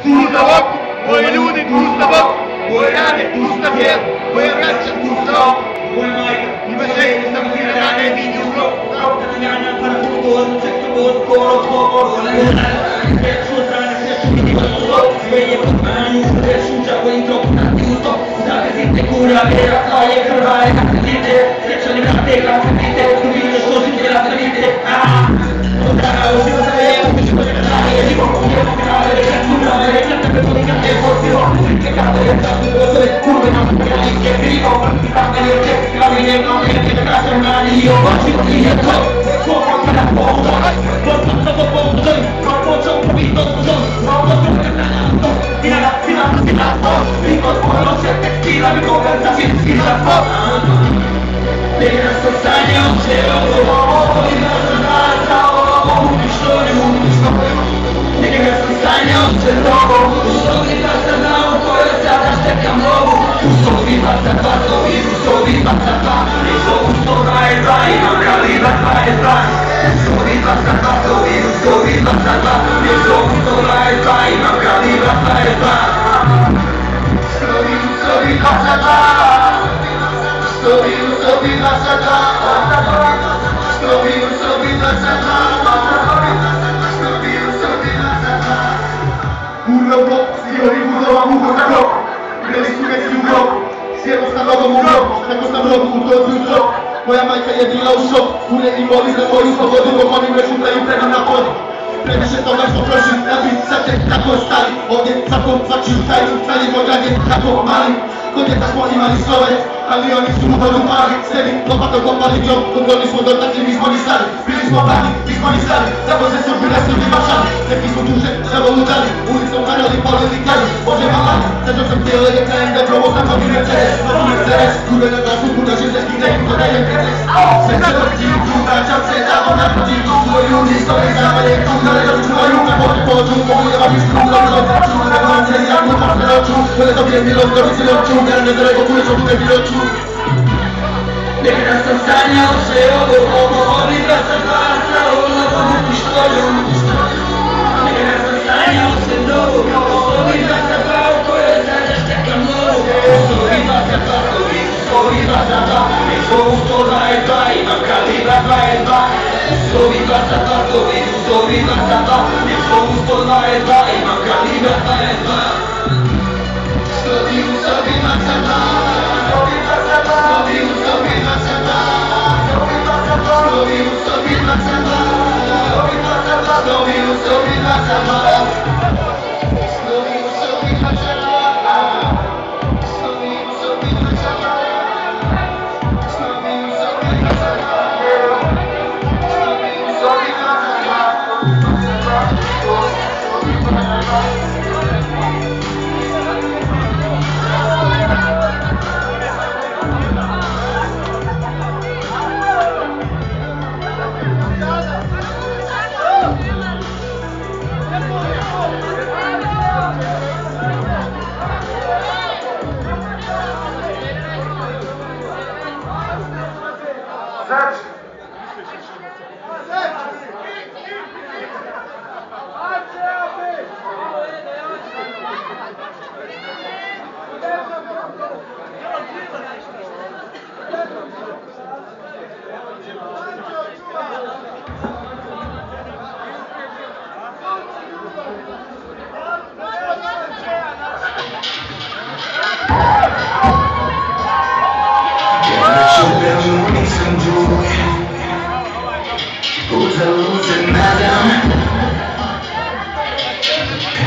Pusta bok, moje ljudi, pusta bok, moje rane, pusta vjer, moje vraća, pusta ok, moje majka, ima želje, sam si na rane, vidi u blok, pravda na njana, para putovod, čekto god, korov, govor, sve su strane, sve su vidi vrlo, sve je pod manju, sve šuča, koji trok, nati u stop, zavezite kura, vera, slaje, krvaje, kako vidite, srećani vrate, kako vidite, vidite što si htjela da vidite, odara, uživo za jevo, uživo za kraje, jevo, jevo, kraje, curve non che vivo, la mia non è che casa mani io oggi ti ho fuoco per la bomba, portato bomba, troppo c'ho capito, non lo so che tanto, fino non c'è che stila, mi conversa si stila, nella sostanza c'è in casa, uništone, neka stanja se robo, uslovima za nauku, jer sada štekam lovu, uslovima za dva, uslovima za dva, nisam uslova je dva, imam kaliba 22, uslovima za dva, uslovima za dva, nisam uslova je dva, imam kaliba 22, uslovima za dva, uslovima za dva, uslovima za dva, Urlo u blok, sio ribuzova muho za blok, greli su veci u blok, sjelo sa nogom u blok, tako sam nogu u dozi u blok, moja majka je bila u šok, pune i moli za moju slobodu, dok oni me šutaju prema na podi. Previše toga smo prošli, da bi sad tek tako ostali, ovdje svakom svačiju tajnu, stavimo dalje tako mali, kod djeta smo imali slove, ali oni su mu vodu pali, sebi lopatom kopali djom, dok oni smo dotakli, mi smo ni stali, bili smo mladi, mi smo ni stali, zaboze su bile su mi mašali, neki smo duže, zavolutali, ulicom harali, polili kali, Bože malani, sad sam htjela je krajem da provo sam novi Mercedes, kube na glasu, kuna železki, da im dodajem preces, sve se dođi, vraćam se tamo na protivku, svoji ljudi stoje zavalje, kudale da čuvaju, na vode pođu, mogu da vam iskružu, čuvu da vam se jako počne noću, kada dobijem milom, dobi se noću, jer ne zrego kuliču, bude miloću. Nekada sam sanjao sve ovo, oni da sam glasa, ono budu štoju. Nekada sam sanjao sve novo, oni da sam glao, koje sada štekam novo. Uslovima za dva, uslovima za dva, nismo uslova je dva, imam kalibra 22. Uslovima za dva, uslovima za dva, nismo uslova je dva, imam kalibra 22. Uslovima za dva, uslovima za dva, uslovima za dva, uslovima za dva, uslovima za dva.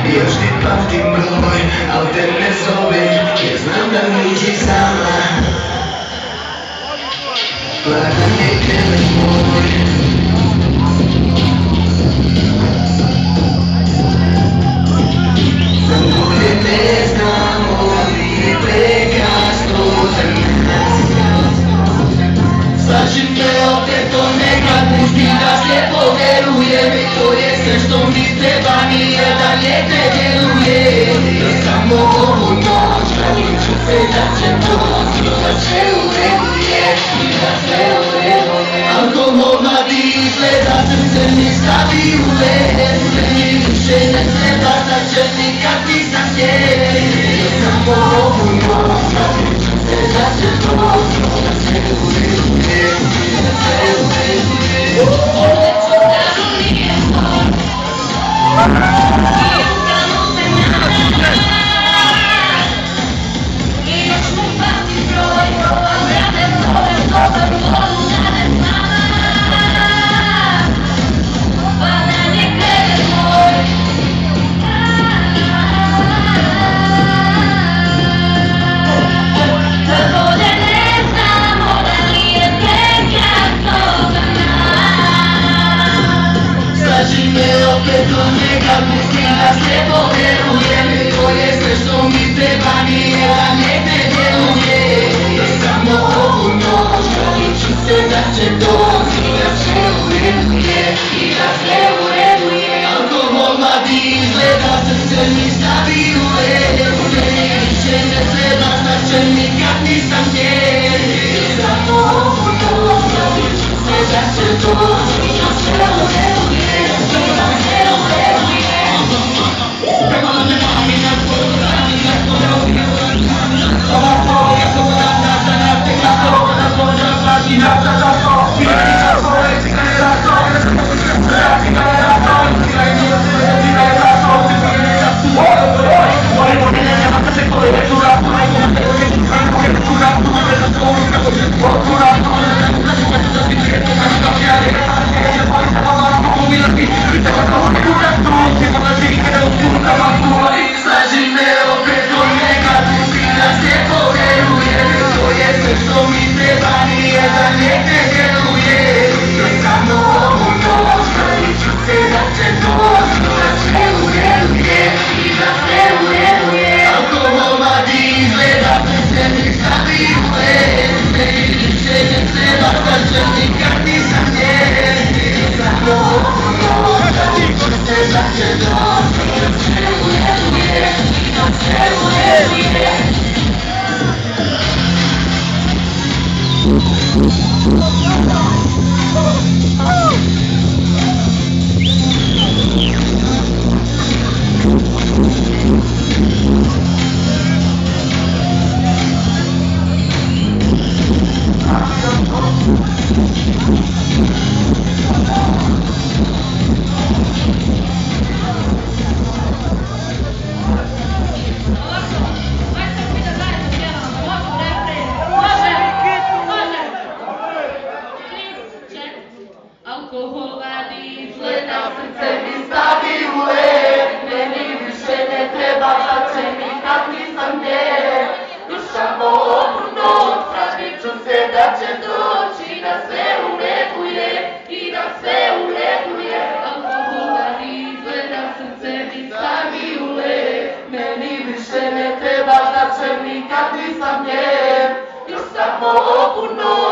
Još ne pamtim broj, al te ne zovem, jer znam da nisi sama. Plakan je telefon moj, za bolje ne znamo, nije prekasno za nas. Slažim te opet, to nekad pusti da slijepo verujem, i to je sve što mi treba, nijedan ne te djeluje. Ja samo ovu noć, pravim ću se da će doć, da sve u redu je, i da sve u redu je. Alkohol mladi izgleda, srce mi stavi u led. Opet do njega pusti da se poverujem. To je sve što mi treba, nijedan ne djeluje. Jer samo ovu noć nadit ću se da će doći, da sve u redu je i da sve u redu je. Alkohol mladi izgleda, srce mi stavi u led. Meni više ne treba, znači nikad nisam njen. Jer samo ovu noć nadit ću se da će doći, da sve u redu je. Nikad nisam njen, još samo ovu noć.